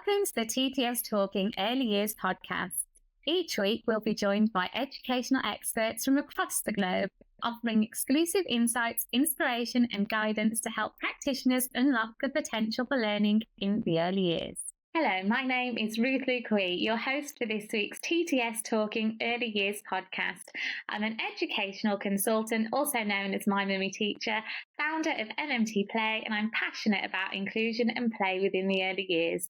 Welcome to the TTS Talking Early Years podcast. Each week, we'll be joined by educational experts from across the globe, offering exclusive insights, inspiration, and guidance to help practitioners unlock the potential for learning in the early years. Hello, my name is Ruth Lue-Quee, your host for this week's TTS Talking Early Years podcast. I'm an educational consultant, also known as My Mummy Teacher, founder of MMT Play, and I'm passionate about inclusion and play within the early years.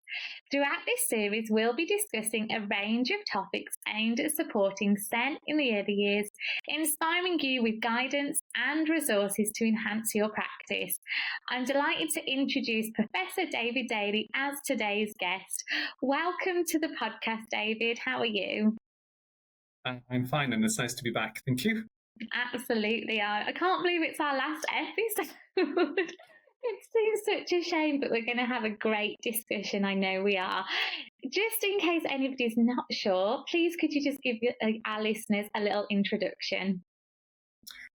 Throughout this series, we'll be discussing a range of topics aimed at supporting SEN in the early years, inspiring you with guidance and resources to enhance your practice. I'm delighted to introduce Professor David Daley as today's guest. Welcome to the podcast, David. How are you? I'm fine, and it's nice to be back. Thank you. Absolutely. I can't believe it's our last episode. It seems such a shame, but we're going to have a great discussion. I know we are. Just in case anybody's not sure, please could you just give our listeners a little introduction?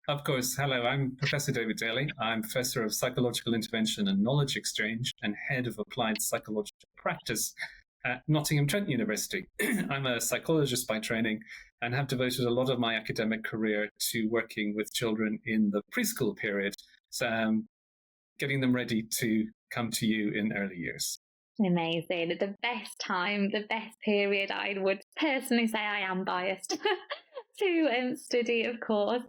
Of course. Hello, I'm Professor David Daley. I'm Professor of Psychological Intervention and Knowledge Exchange and Head of Applied Psychological Practice at Nottingham Trent University. I'm a psychologist by training and have devoted a lot of my academic career to working with children in the preschool period, so getting them ready to come to you in early years. Amazing. The best time, the best period. I would personally say I am biased to study, of course.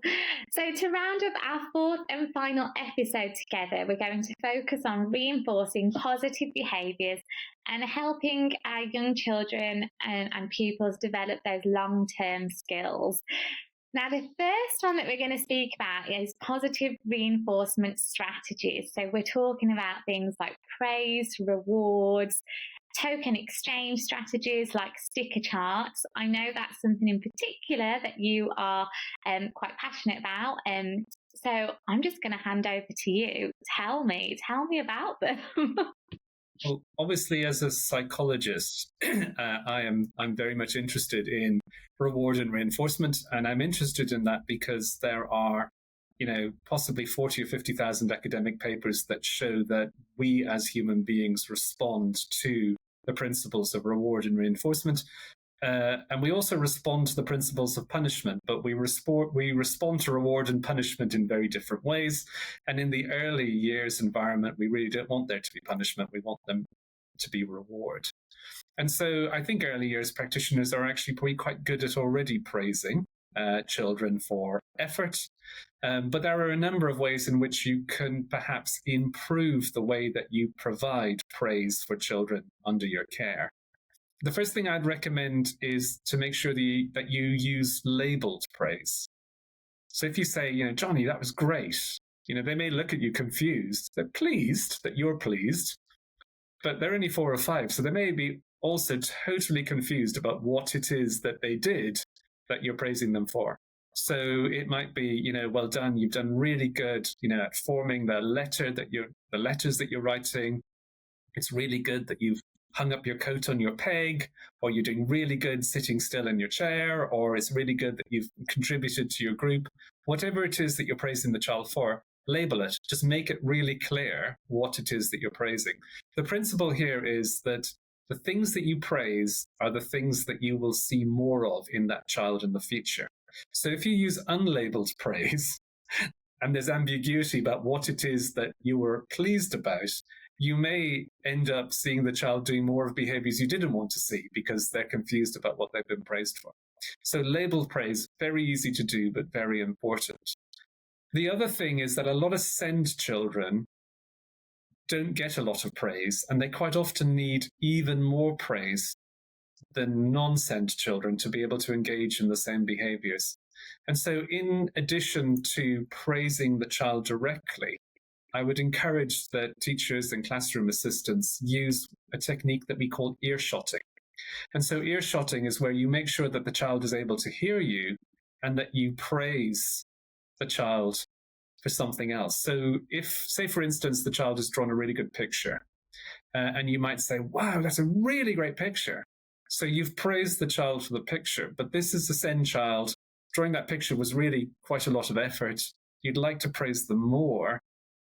So to round up our fourth and final episode together, we're going to focus on reinforcing positive behaviours and helping our young children and pupils develop those long-term skills. Now, the first one that we're going to speak about is positive reinforcement strategies. So we're talking about things like praise, rewards, token exchange strategies like sticker charts. I know that's something in particular that you are quite passionate about. So I'm just going to hand over to you. Tell me about them. Well, obviously, as a psychologist, I'm very much interested in reward and reinforcement, and I'm interested in that because there are, possibly 40 or 50,000 academic papers that show that we as human beings respond to the principles of reward and reinforcement. And we also respond to the principles of punishment, but we respond to reward and punishment in very different ways. And in the early years environment, we really don't want there to be punishment. We want them to be reward. And so I think early years practitioners are actually probably quite good at already praising children for effort. But there are a number of ways in which you can perhaps improve the way that you provide praise for children under your care. The first thing I'd recommend is to make sure that you use labeled praise. So if you say, Johnny, that was great, they may look at you confused. They're pleased that you're pleased, but they're only 4 or 5. So they may be also totally confused about what it is that they did that you're praising them for. So it might be, well done, you've done really good, at forming the letters that you're writing. It's really good that you've hung up your coat on your peg, or you're doing really good sitting still in your chair, or it's really good that you've contributed to your group. Whatever it is that you're praising the child for, label it. Just make it really clear what it is that you're praising. The principle here is that the things that you praise are the things that you will see more of in that child in the future. So if you use unlabeled praise, and there's ambiguity about what it is that you were pleased about, you may end up seeing the child doing more of behaviors you didn't want to see because they're confused about what they've been praised for. So labeled praise, very easy to do, but very important. The other thing is that a lot of SEND children don't get a lot of praise, and they quite often need even more praise than non-SEND children to be able to engage in the same behaviors. And so in addition to praising the child directly, I would encourage that teachers and classroom assistants use a technique that we call earshotting. And so earshotting is where you make sure that the child is able to hear you and that you praise the child for something else. So if, say, for instance, the child has drawn a really good picture, and you might say, wow, that's a really great picture. So you've praised the child for the picture, but this is a SEND child. Drawing that picture was really quite a lot of effort. You'd like to praise them more.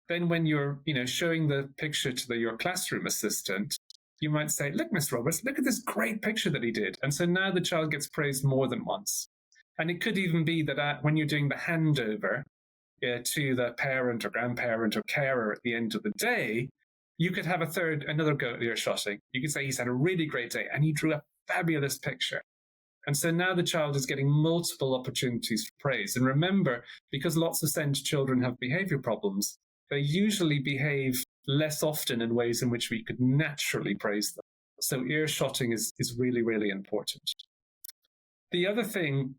Then when you're, showing the picture to your classroom assistant, you might say, look, Miss Roberts, look at this great picture that he did. And so now the child gets praised more than once. And it could even be that when you're doing the handover to the parent or grandparent or carer at the end of the day, you could have another go at earshotting. You could say he's had a really great day and he drew a fabulous picture. And so now the child is getting multiple opportunities for praise. And remember, because lots of SEND children have behavior problems, they usually behave less often in ways in which we could naturally praise them. So earshotting is really, really important. The other thing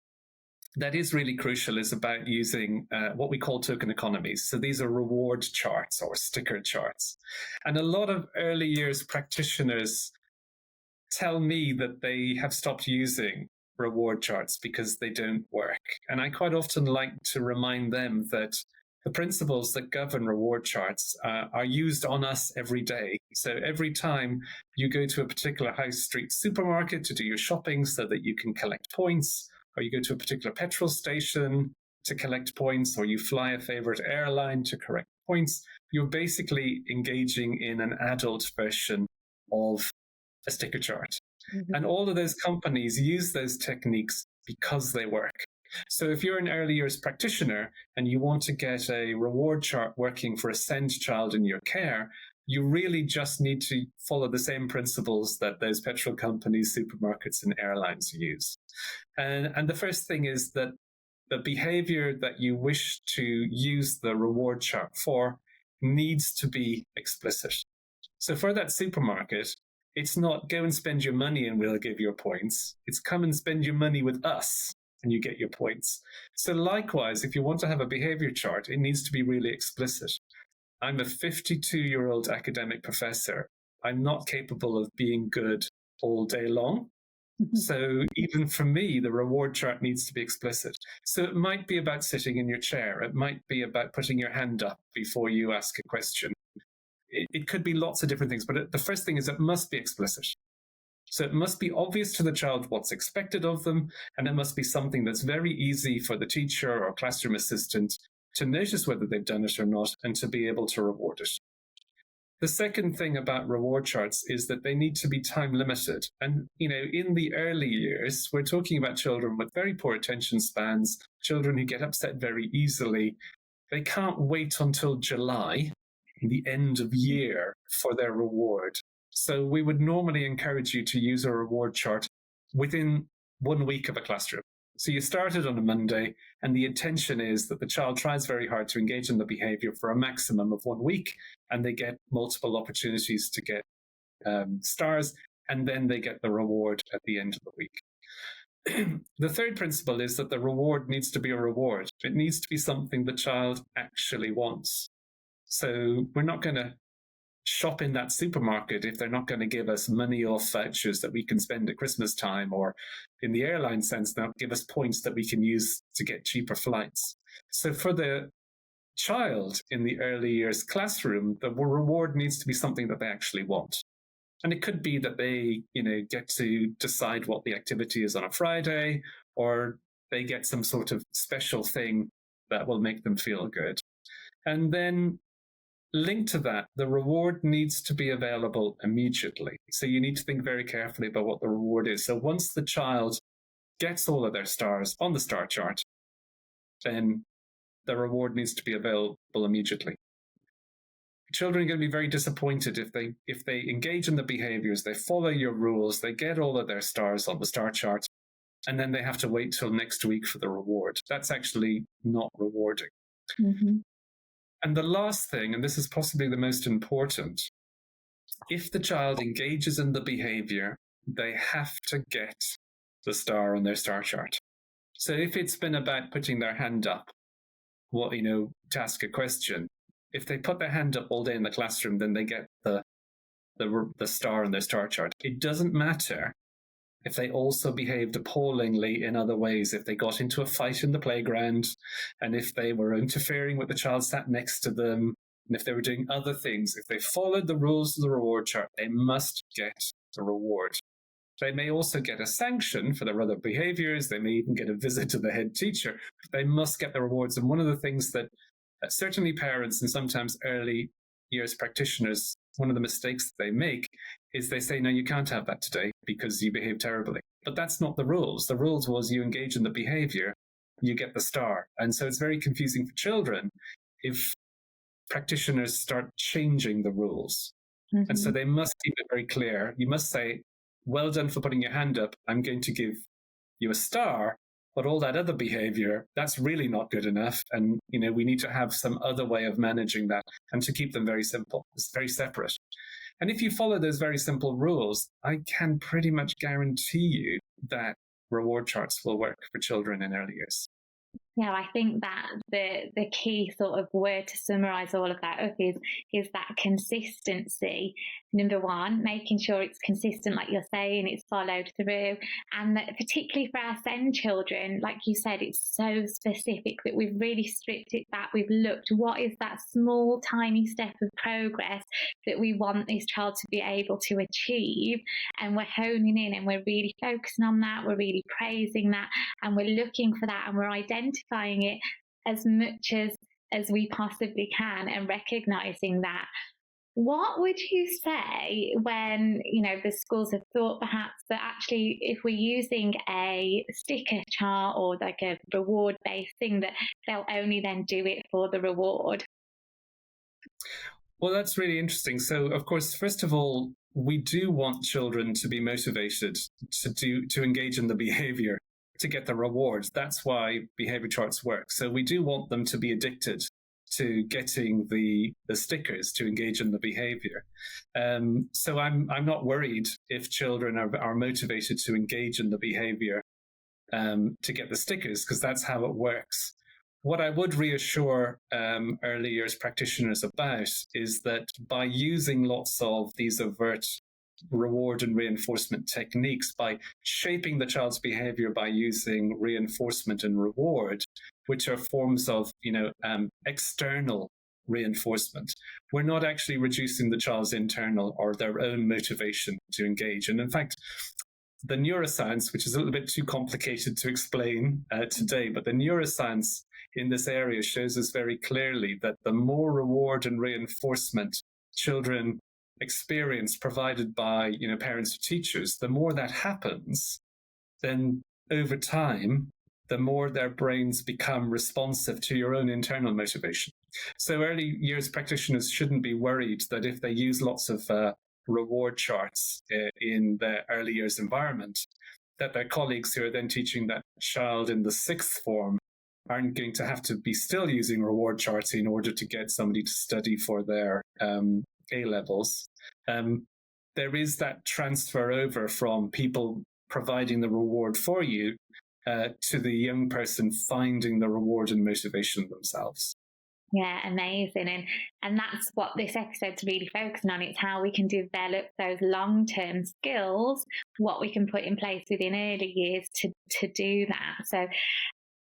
that is really crucial is about using what we call token economies. So these are reward charts or sticker charts. And a lot of early years practitioners tell me that they have stopped using reward charts because they don't work. And I quite often like to remind them that the principles that govern reward charts are used on us every day. So every time you go to a particular high street supermarket to do your shopping so that you can collect points, or you go to a particular petrol station to collect points, or you fly a favorite airline to collect points, you're basically engaging in an adult version of a sticker chart. Mm-hmm. And all of those companies use those techniques because they work. So if you're an early years practitioner and you want to get a reward chart working for a SEND child in your care, you really just need to follow the same principles that those petrol companies, supermarkets, and airlines use. And the first thing is that the behavior that you wish to use the reward chart for needs to be explicit. So for that supermarket, it's not go and spend your money and we'll give you points. It's come and spend your money with us and you get your points. So likewise, if you want to have a behavior chart, it needs to be really explicit. I'm a 52-year-old academic professor. I'm not capable of being good all day long. Mm-hmm. So even for me, the reward chart needs to be explicit. So it might be about sitting in your chair. It might be about putting your hand up before you ask a question. It could be lots of different things, but the first thing is it must be explicit. So it must be obvious to the child what's expected of them, and it must be something that's very easy for the teacher or classroom assistant to notice whether they've done it or not and to be able to reward it. The second thing about reward charts is that they need to be time limited. And, in the early years, we're talking about children with very poor attention spans, children who get upset very easily. They can't wait until July, the end of year, for their reward. So we would normally encourage you to use a reward chart within 1 week of a classroom. So you started on a Monday, and the intention is that the child tries very hard to engage in the behavior for a maximum of 1 week, and they get multiple opportunities to get stars, and then they get the reward at the end of the week. The third principle is that the reward needs to be a reward. It needs to be something the child actually wants. So we're not going to shop in that supermarket if they're not going to give us money off vouchers that we can spend at Christmas time, or in the airline sense, they'll give us points that we can use to get cheaper flights. So for the child in the early years classroom, the reward needs to be something that they actually want. And it could be that they, get to decide what the activity is on a Friday, or they get some sort of special thing that will make them feel good. And then linked to that, the reward needs to be available immediately. So you need to think very carefully about what the reward is. So once the child gets all of their stars on the star chart, then the reward needs to be available immediately. Children are going to be very disappointed if they engage in the behaviors, they follow your rules, they get all of their stars on the star chart, and then they have to wait till next week for the reward. That's actually not rewarding. Mm-hmm. And the last thing, and this is possibly the most important, if the child engages in the behavior, they have to get the star on their star chart. So if it's been about putting their hand up, to ask a question, if they put their hand up all day in the classroom, then they get the star on their star chart. It doesn't matter if they also behaved appallingly in other ways, if they got into a fight in the playground, and if they were interfering with the child sat next to them, and if they were doing other things, if they followed the rules of the reward chart, they must get the reward. They may also get a sanction for their other behaviors. They may even get a visit to the head teacher. But they must get the rewards. And one of the things that certainly parents and sometimes early years practitioners, one of the mistakes that they make is they say, no, you can't have that today because you behaved terribly. But that's not the rules. The rules was you engage in the behavior, you get the star. And so it's very confusing for children if practitioners start changing the rules. Mm-hmm. And so they must keep it very clear. You must say, well done for putting your hand up. I'm going to give you a star. But all that other behavior, that's really not good enough. And, we need to have some other way of managing that and to keep them very simple. It's very separate. And if you follow those very simple rules, I can pretty much guarantee you that reward charts will work for children in early years. Yeah, I think that the key sort of word to summarise all of that up is that consistency. Number one, making sure it's consistent, like you're saying, it's followed through. And that particularly for our SEND children, like you said, it's so specific that we've really stripped it back. We've looked, what is that small, tiny step of progress that we want this child to be able to achieve? And we're honing in and we're really focusing on that. We're really praising that. And we're looking for that and we're identifying it as much as we possibly can and recognising that. What would you say when, the schools have thought perhaps that actually if we're using a sticker chart or like a reward-based thing, that they'll only then do it for the reward? Well, that's really interesting. So, of course, first of all, we do want children to be motivated to engage in the behaviour, to get the rewards. That's why behaviour charts work. So we do want them to be addicted to getting the stickers to engage in the behavior. So I'm not worried if children are motivated to engage in the behavior to get the stickers, because that's how it works. What I would reassure early years practitioners about is that by using lots of these overt reward and reinforcement techniques, by shaping the child's behavior by using reinforcement and reward, which are forms of, external reinforcement, we're not actually reducing the child's internal or their own motivation to engage. And in fact, the neuroscience, which is a little bit too complicated to explain today, but the neuroscience in this area shows us very clearly that the more reward and reinforcement children experience provided by parents or teachers, the more that happens, then over time the more their brains become responsive to your own internal motivation. So early years practitioners shouldn't be worried that if they use lots of reward charts in the early years environment, that their colleagues who are then teaching that child in the sixth form aren't going to have to be still using reward charts in order to get somebody to study for their A-levels. There is that transfer over from people providing the reward for you to the young person finding the reward and motivation themselves. Yeah, amazing. And that's what this episode's really focusing on. It's how we can develop those long-term skills, what we can put in place within early years to do that. So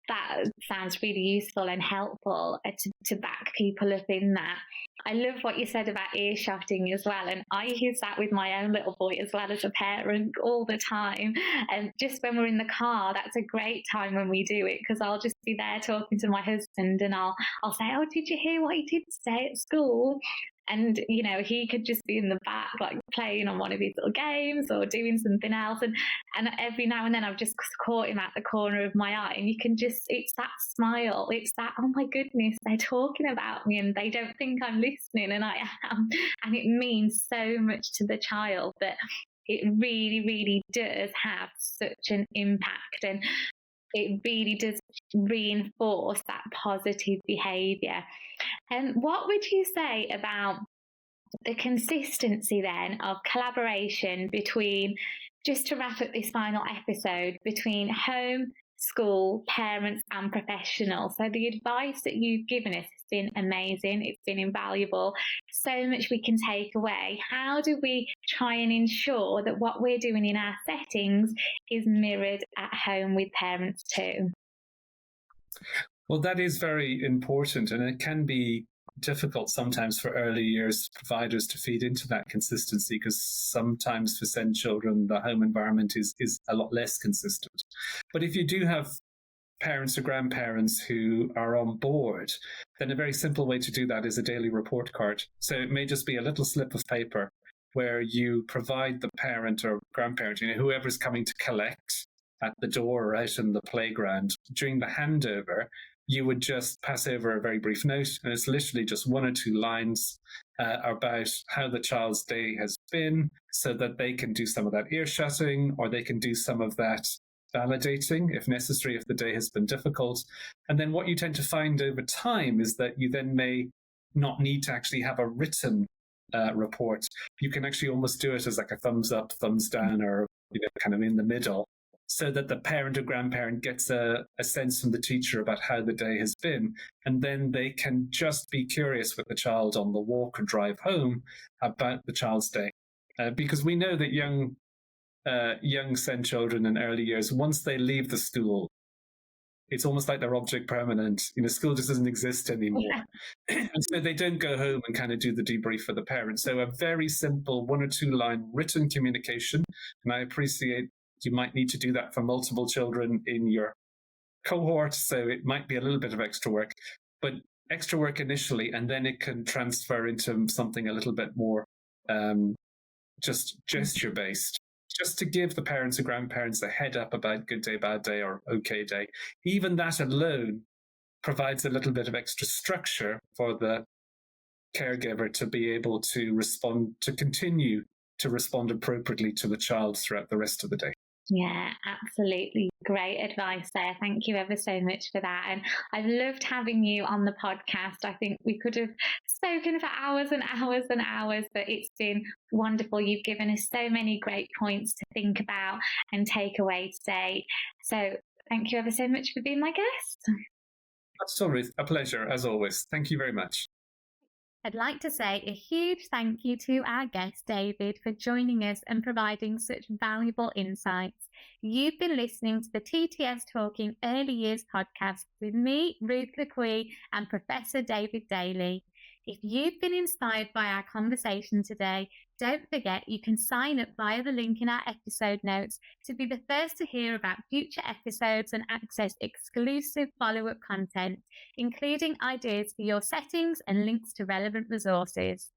that sounds really useful and helpful to back people up in that. I love what you said about earshotting as well. And I use that with my own little boy as well as a parent all the time. And just when we're in the car, that's a great time when we do it, because I'll just be there talking to my husband and I'll say, oh, did you hear what he did today at school? And, he could just be in the back, like playing on one of his little games or doing something else. And every now and then I've just caught him at the corner of my eye, and you can just, it's that smile. It's that, oh my goodness, they're talking about me and they don't think I'm listening, and I am. And it means so much to the child that it really, really does have such an impact. And it really does reinforce that positive behaviour. And what would you say about the consistency then of collaboration between, just to wrap up this final episode, between home, school, parents and professionals? So the advice that you've given us has been amazing. It's been invaluable. So much we can take away. How do we try and ensure that what we're doing in our settings is mirrored at home with parents too? Well, that is very important, and it can be difficult sometimes for early years providers to feed into that consistency, because sometimes for SEND children, the home environment is a lot less consistent. But if you do have parents or grandparents who are on board, then a very simple way to do that is a daily report card. So it may just be a little slip of paper where you provide the parent or grandparent, whoever's coming to collect at the door or out in the playground, during the handover, you would just pass over a very brief note, and it's literally just 1 or 2 lines about how the child's day has been, so that they can do some of that ear shutting, or they can do some of that validating if necessary, if the day has been difficult. And then what you tend to find over time is that you then may not need to actually have a written report. You can actually almost do it as like a thumbs up, thumbs down, or kind of in the middle, so that the parent or grandparent gets a sense from the teacher about how the day has been. And then they can just be curious with the child on the walk or drive home about the child's day. Because we know that young SEND children in early years, once they leave the school, it's almost like they're object permanent. School just doesn't exist anymore. Yeah. And so they don't go home and kind of do the debrief for the parents. So a very simple 1 or 2 line written communication. And I appreciate you might need to do that for multiple children in your cohort. So it might be a little bit of extra work, but extra work initially, and then it can transfer into something a little bit more just gesture based. Just to give the parents and grandparents a head up about good day, bad day, or okay day. Even that alone provides a little bit of extra structure for the caregiver to be able to respond, to continue to respond appropriately to the child throughout the rest of the day. Yeah, absolutely. Great advice there. Thank you ever so much for that. And I've loved having you on the podcast. I think we could have spoken for hours and hours and hours, but it's been wonderful. You've given us so many great points to think about and take away today. So thank you ever so much for being my guest. That's all, Ruth. A pleasure, as always. Thank you very much. I'd like to say a huge thank you to our guest, David, for joining us and providing such valuable insights. You've been listening to the TTS Talking Early Years podcast with me, Ruth Lue-Quee, and Professor David Daley. If you've been inspired by our conversation today, don't forget you can sign up via the link in our episode notes to be the first to hear about future episodes and access exclusive follow-up content, including ideas for your settings and links to relevant resources.